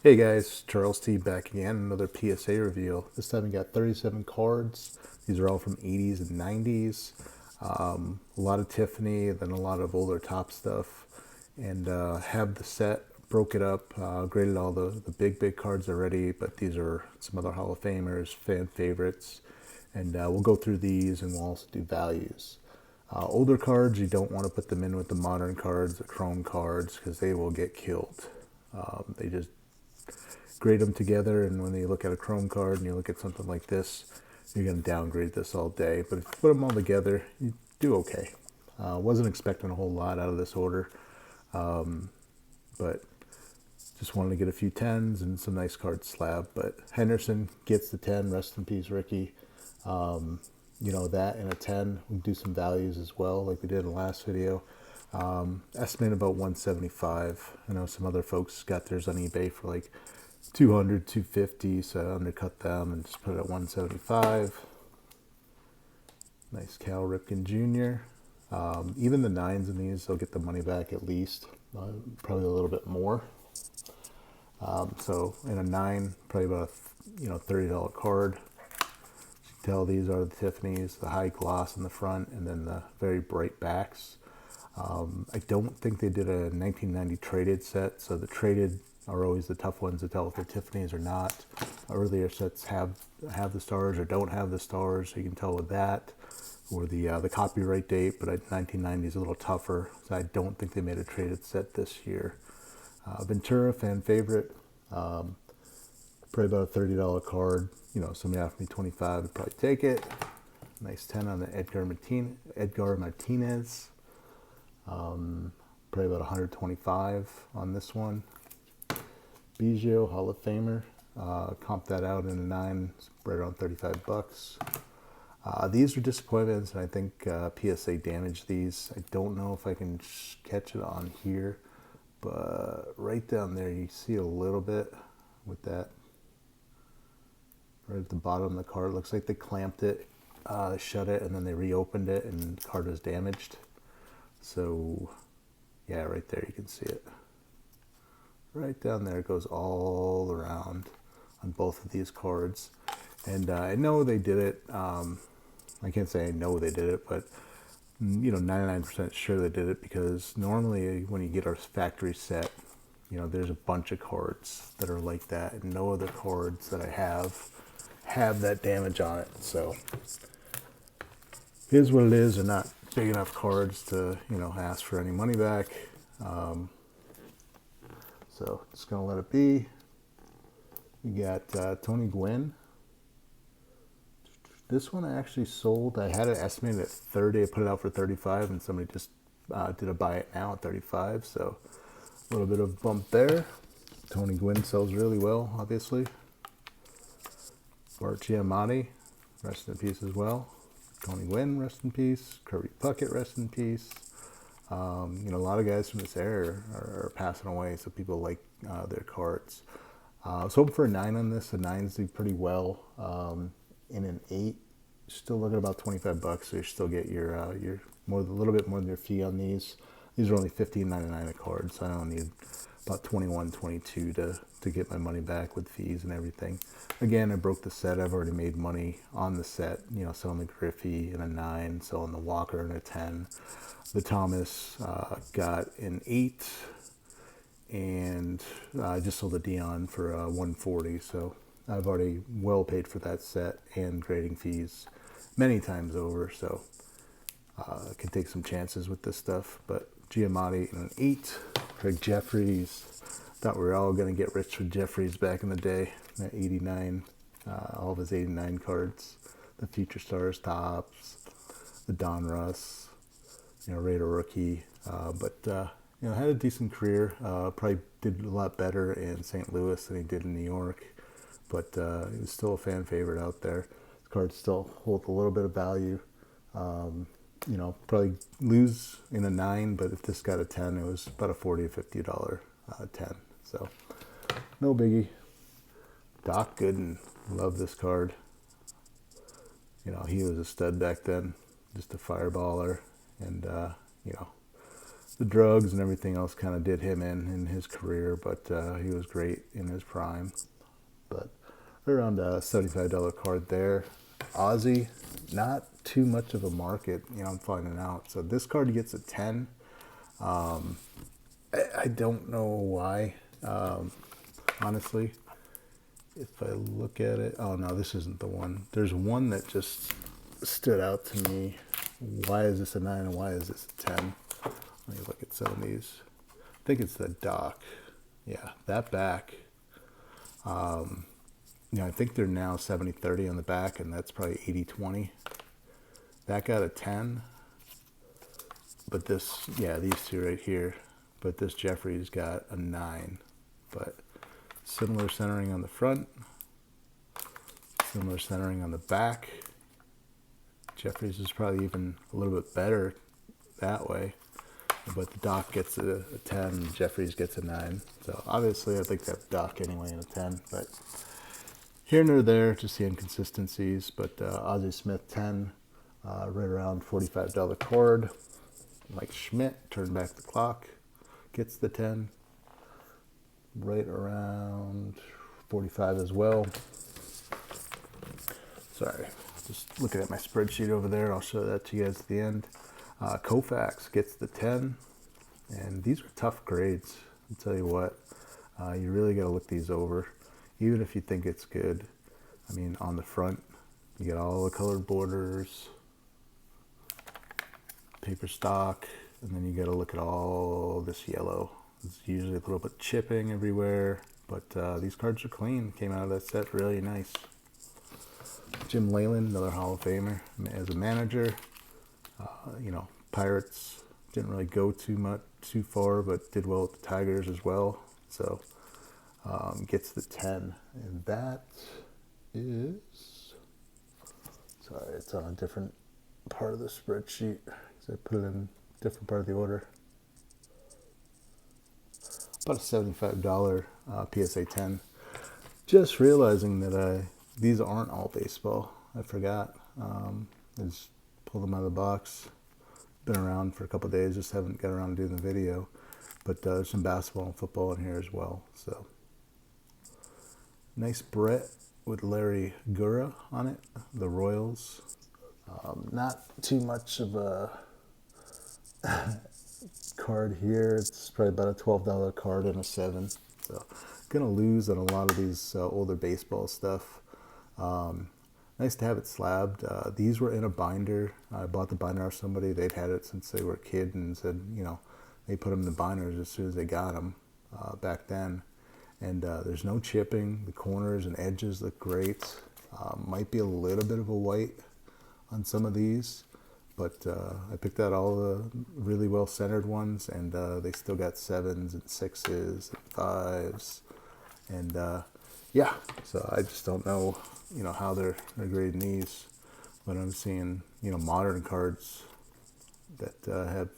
Hey guys, Charles T back again, another PSA reveal. This time we got 37 cards. These are all from 80s and 90s. A lot of Tiffany, then a lot of older top stuff. And have the set, broke it up, graded all the big cards already, but these are some other Hall of Famers, fan favorites. And we'll go through these and we'll also do values. Older cards, you don't want to put them in with the modern cards, the chrome cards, because they will get killed. They just grade them together, and when you look at a chrome card and you look at something like this, you're going to downgrade this all day. But if you put them all together, you do okay. Wasn't expecting a whole lot out of this order, but just wanted to get a few 10s and some nice card slab. But Henderson gets the 10, rest in peace Ricky. That and a 10, we do some values as well like we did in the last video. Estimate about 175. I know some other folks got theirs on eBay for like 200, 250, so I undercut them and just put it at 175. Nice Cal Ripken Jr. Even the 9s in these, they'll get the money back at least, probably a little bit more. So in a 9, probably about a $30 card. As you can tell, these are the Tiffany's, the high gloss in the front, and then the very bright backs. I don't think they did a 1990 traded set, so the traded are always the tough ones to tell if they're Tiffany's or not. Earlier sets have the stars or don't have the stars, so you can tell with that, or the copyright date. But 1990 is a little tougher, so I don't think they made a traded set this year. Ventura, fan favorite, probably about a $30 card. Somebody offered me 25, I'd probably take it. Nice 10 on the Edgar Martinez. Probably about 125 on this one. Biggio, Hall of Famer. Comp that out in a 9, right around 35 bucks. These are disappointments, and I think PSA damaged these. I don't know if I can catch it on here, but right down there you see a little bit with that. Right at the bottom of the card, looks like they clamped it, shut it, and then they reopened it, and the card was damaged. So, yeah, right there you can see it. Right down there, it goes all around on both of these cards. And I know they did it. I can't say I know they did it, but 99% sure they did it, because normally when you get our factory set, there's a bunch of cards that are like that, and no other cards that I have that damage on it. So here's what it is. They're not big enough cards to ask for any money back. So just gonna let it be. You got Tony Gwynn. This one I actually sold. I had it estimated at 30. I put it out for 35, and somebody just did a buy it now at 35. So a little bit of bump there. Tony Gwynn sells really well, obviously. Bart Giamatti, rest in peace as well. Tony Gwynn, rest in peace. Kirby Puckett, rest in peace. A lot of guys from this era are passing away, so people like their cards. I was hoping for a 9 on this. The 9s do pretty well. In an 8, still looking at about 25 bucks, so you still get your a little bit more than your fee on these. These are only $15.99 a card, so I don't need about 21, 22 to get my money back with fees and everything. Again, I broke the set. I've already made money on the set, selling the Griffey in a 9, selling the Walker in a 10. The Thomas got an 8, and I just sold the Dion for 140, so I've already well paid for that set and grading fees many times over, so I can take some chances with this stuff. But Giamatti in an 8. Craig Jeffries. Thought we were all going to get rich with Jeffries back in the day. That 89, all of his 89 cards. The Future Stars tops, the Don Russ, Raider rookie. But had a decent career. Probably did a lot better in St. Louis than he did in New York. But he was still a fan favorite out there. His cards still hold a little bit of value. Probably lose in a 9, but if this got a 10, it was about a $40 or $50 10. So, no biggie. Doc Gooden, love this card. He was a stud back then, just a fireballer, and the drugs and everything else kind of did him in his career, but he was great in his prime. But around a $75 card there. Aussie, not too much of a market, I'm finding out. So this card gets a 10. I don't know why, honestly. If I look at it, oh no, this isn't the one. There's one that just stood out to me. Why is this a 9 and why is this a 10? Let me look at some of these. I think it's the dock. Yeah, that back. I think they're now 70-30 on the back, and that's probably 80-20. That got a 10. But this, yeah, these two right here. But this Jeffrey's got a 9. But similar centering on the front. Similar centering on the back. Jeffrey's is probably even a little bit better that way. But the Doc gets a 10, Jeffrey's gets a 9. So obviously I think that Doc anyway in a 10. But here and there, just the inconsistencies. But Ozzie Smith 10, right around $45 card. Mike Schmidt, turn back the clock, gets the 10. Right around 45 as well. Sorry, just looking at my spreadsheet over there. I'll show that to you guys at the end. Koufax gets the 10, and these are tough grades. I'll tell you what, you really got to look these over, even if you think it's good. I mean, on the front, you get all the colored borders, paper stock, and then you got to look at all this yellow. It's usually a little bit chipping everywhere, but these cards are clean. Came out of that set really nice. Jim Leyland, another Hall of Famer as a manager. Pirates didn't really go too far, but did well with the Tigers as well. So gets the 10, and that is. Sorry, it's on a different part of the spreadsheet. So I put it in a different part of the order. About a $75 PSA 10. Just realizing that these aren't all baseball. I forgot. I just pulled them out of the box. Been around for a couple of days. Just haven't got around to doing the video. But there's some basketball and football in here as well. So nice Brett with Larry Gura on it. The Royals. Not too much of a card here. It's probably about a $12 card and a 7. So gonna lose on a lot of these older baseball stuff. Nice to have it slabbed. These were in a binder. I bought the binder off somebody. They'd had it since they were a kid, and said, they put them in the binders as soon as they got them back then. And there's no chipping. The corners and edges look great. Might be a little bit of a white on some of these, but I picked out all the really well centered ones, and they still got 7s and 6s and 5s, and yeah. So I just don't know, how they're grading these, but I'm seeing, modern cards that have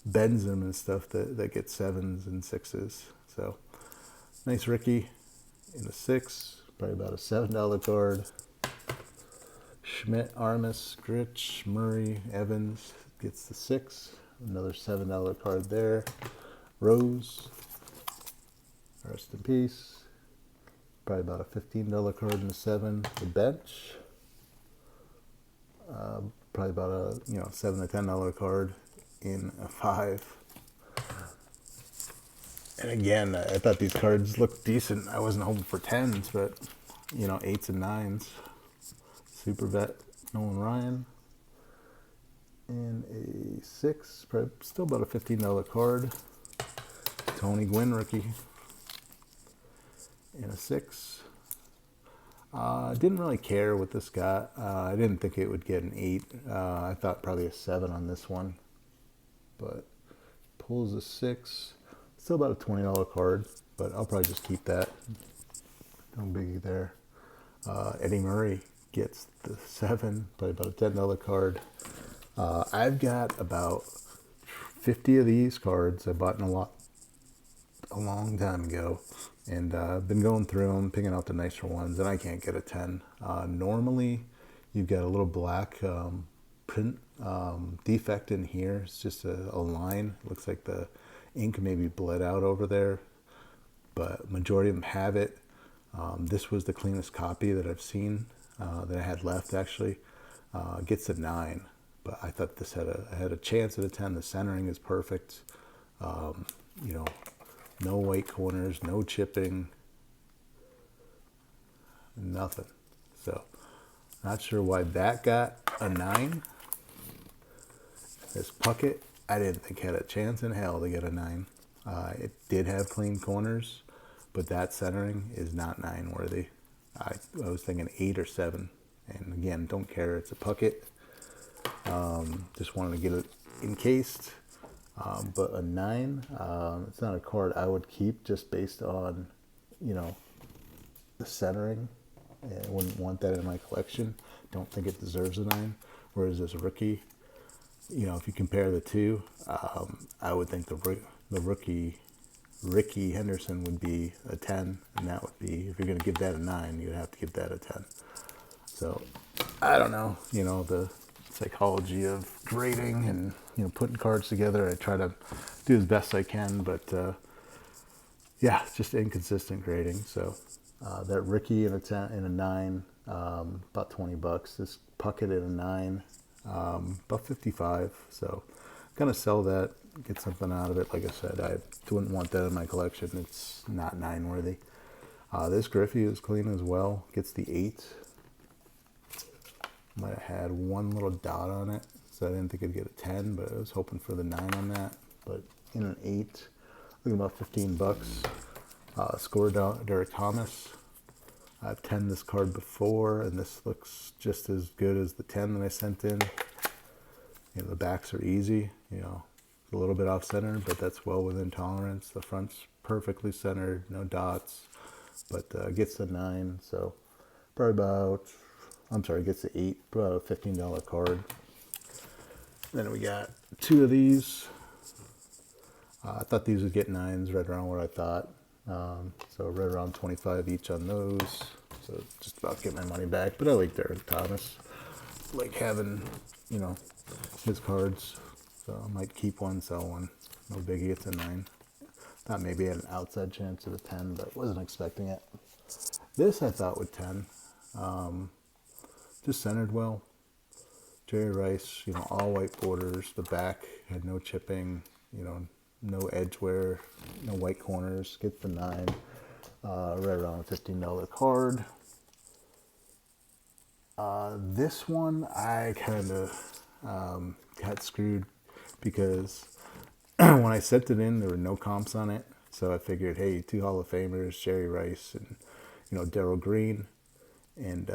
bends in them and stuff that get 7s and 6s. So nice Ricky in a 6, probably about a $7 card. Schmidt, Armas, Gritch, Murray, Evans gets the 6. Another $7 card there. Rose, rest in peace. Probably about a $15 card in a 7. The bench, probably about a $7 to $10 card in a 5. And again, I thought these cards looked decent. I wasn't hoping for 10s, but 8s and 9s. Super Vet, Nolan Ryan, in a 6, probably still about a $15 card. Tony Gwynn rookie in a 6. Didn't really care what this got. I didn't think it would get an 8. I thought probably a 7 on this one, but pulls a 6. Still about a $20 card, but I'll probably just keep that. No biggie there. Eddie Murray gets the 7, probably about a $10 card. I've got about 50 of these cards. I bought a long time ago, and I've been going through them, picking out the nicer ones, and I can't get a 10. Normally, you've got a little black print defect in here. It's just a line. It looks like the ink maybe bled out over there, but majority of them have it. This was the cleanest copy that I've seen, that I had left actually. Gets a 9, but I thought this had a chance at a 10. The centering is perfect. You know, no white corners, no chipping, nothing. So, not sure why that got a 9. This Puckett, I didn't think had a chance in hell to get a 9. It did have clean corners, but that centering is not 9 worthy. I was thinking 8 or 7. And again, don't care. It's a Puckett. Just wanted to get it encased. But a 9, it's not a card I would keep just based on, you know, the centering. I wouldn't want that in my collection. Don't think it deserves a 9. Whereas this rookie, you know, if you compare the two, I would think the rookie Ricky Henderson would be a 10, and that would be, if you're going to give that a 9, you'd have to give that a 10. So I don't know, you know, the psychology of grading and, you know, putting cards together. I try to do as best I can, but yeah, it's just inconsistent grading. So that Ricky in a 10 and a 9, about $20. This Puckett at a 9, about 55. So gonna sell that, get something out of it. Like I said, I wouldn't want that in my collection. It's not 9 worthy. This Griffey is clean as well. Gets the 8. Might have had one little dot on it, so I didn't think it'd get a 10, but I was hoping for the 9 on that. But in an 8, looking about $15. Scored out Derek Thomas. I've 10 this card before, and this looks just as good as the 10 that I sent in. You know, the backs are easy, you know, a little bit off center, but that's well within tolerance. The front's perfectly centered, no dots, but gets the 9, so probably about, I'm sorry, gets the 8, about a $15 card. Then we got 2 of these. I thought these would get 9s, right around what I thought. So right around 25 each on those. So just about get my money back. But I like Derek Thomas. Like having, you know, his cards. So I might keep one, sell one. No biggie, it's a 9. Thought maybe had an outside chance of a 10, but wasn't expecting it. This I thought would 10. Just centered well. Jerry Rice, you know, all white borders. The back had no chipping, you know, no edge wear, no white corners. Get the 9. Right around a $15 card. This one I kind of got screwed because when I sent it in, there were no comps on it. So I figured, hey, 2 Hall of Famers, Jerry Rice and, you know, Darryl Green, and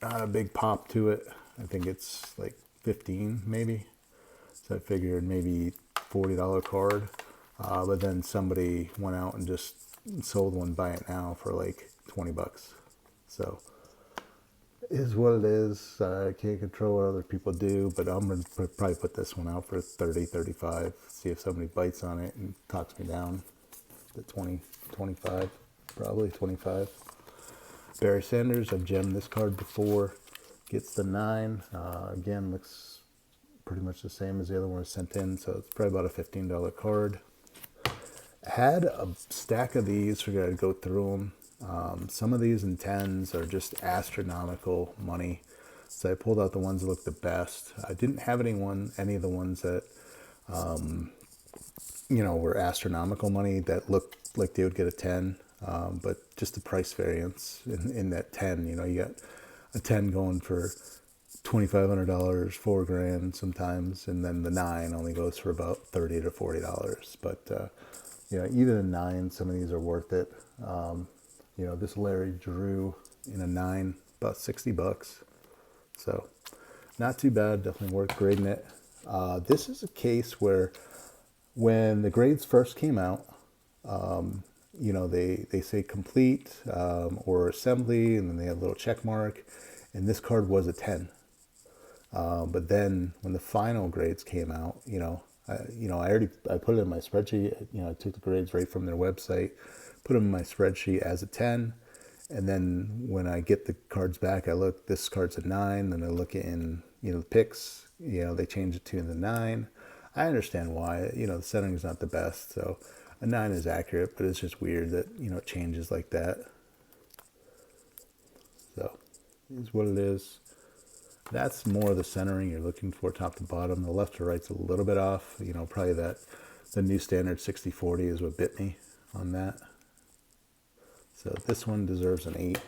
not a big pop to it. I think it's like 15 maybe. So I figured maybe $40 card. But then somebody went out and just sold one, buy it now for like $20. So is what it is. I can't control what other people do, but I'm going to probably put this one out for 30, 35, see if somebody bites on it and talks me down to 20, 25, probably 25. Barry Sanders, I've gemmed this card before, gets the 9. Again, looks pretty much the same as the other one I sent in, so it's probably about a $15 card. Had a stack of these, figured I'd go through them. Some of these in 10s are just astronomical money, so I pulled out the ones that look the best. I didn't have any of the ones that you know, were astronomical money that looked like they would get a 10, but just the price variance in that 10, you know, you got a 10 going for $2,500, $4,000 sometimes, and then the 9 only goes for about $30 to $40. But you know, even a 9, some of these are worth it. You know, this Larry Drew in a 9, about $60. So not too bad, definitely worth grading it. This is a case where when the grades first came out, you know, they say complete or assembly, and then they have a little check mark, and this card was a 10. But then when the final grades came out, you know, I put it in my spreadsheet. You know, I took the grades right from their website, put them in my spreadsheet as a 10. And then when I get the cards back, I look, this card's a 9. Then I look in, you know, the picks, you know, they changed it to the 9. I understand why. You know, the centering is not the best, so a 9 is accurate, but it's just weird that, you know, it changes like that. So, is what it is. That's more the centering you're looking for, top to bottom. The left to right's a little bit off. You know, probably that the new standard 60/40 is what bit me on that. So this one deserves an 8.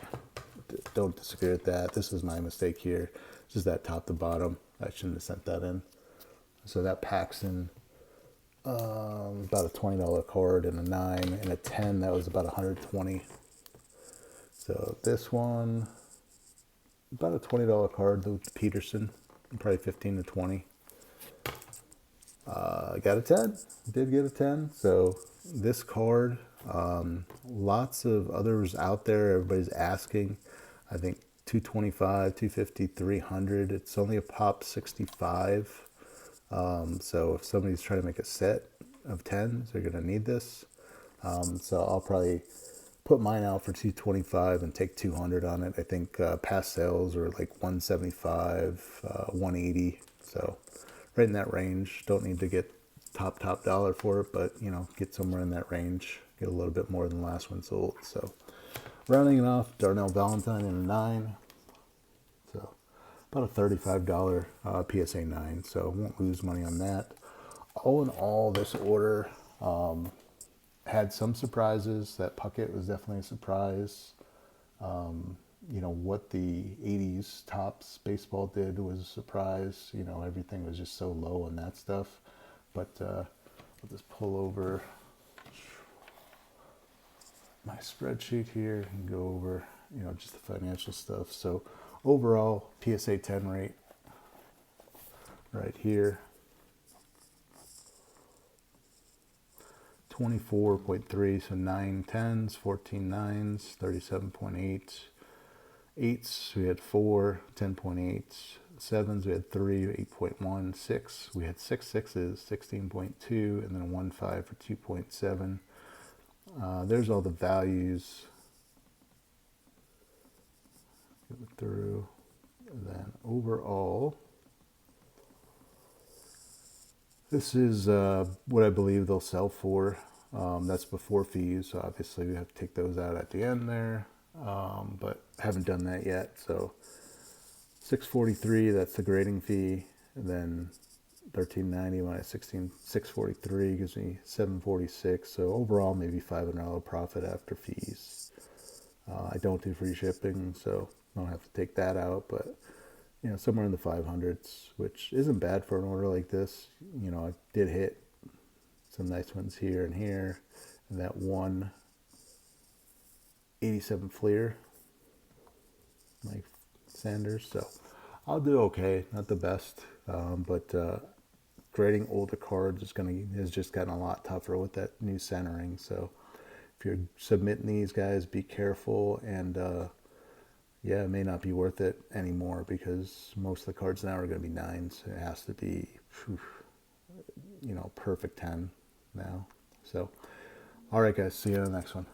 Don't disagree with that. This is my mistake here. Just that top to bottom. I shouldn't have sent that in. So that packs in about a $20 card, and a 9 and a 10. That was about 120. So this one, about a $20 card, the Peterson, probably 15 to 20. I got a 10. Did get a 10. So this card, lots of others out there. Everybody's asking. I think 225, 250, 300. It's only a pop 65. So if somebody's trying to make a set of 10s, they're going to need this. So I'll probably put mine out for 225 and take 200 on it. I think past sales are like 175, 180. So right in that range. Don't need to get top dollar for it, but you know, get somewhere in that range. Get a little bit more than the last one sold. So rounding it off, Darnell Valentine in a 9. So about a $35 PSA 9. So won't lose money on that. All in all, this order had some surprises. That Puckett was definitely a surprise. You know, what the 80's Topps baseball did was a surprise. You know, everything was just so low on that stuff. But I'll just pull over my spreadsheet here and go over, you know, just the financial stuff. So overall, PSA 10 rate right here. 24.3, so 9 10s, 14 9s, 37.8. 8s, we had 4, 10.8. 7s, we had 3, 8.1. 6, we had 6 6s, 16.2, and then a 1 5 for 2.7. There's all the values. Go through. And then overall, this is what I believe they'll sell for. That's before fees, so obviously we have to take those out at the end there, but haven't done that yet. So $643, that's the grading fee, and then $13.90 minus $643 gives me $746. So overall, maybe $500 profit after fees. I don't do free shipping, so I don't have to take that out, but you know, somewhere in the 500s, which isn't bad for an order like this. You know, I did hit some nice ones here and here, and that 187 Fleer, like Sanders. So I'll do okay, not the best, but grading older cards has just gotten a lot tougher with that new centering. So if you're submitting these guys, be careful, and yeah, it may not be worth it anymore because most of the cards now are going to be 9s. It has to be, you know, perfect 10 now. So, all right, guys, see you in the next one.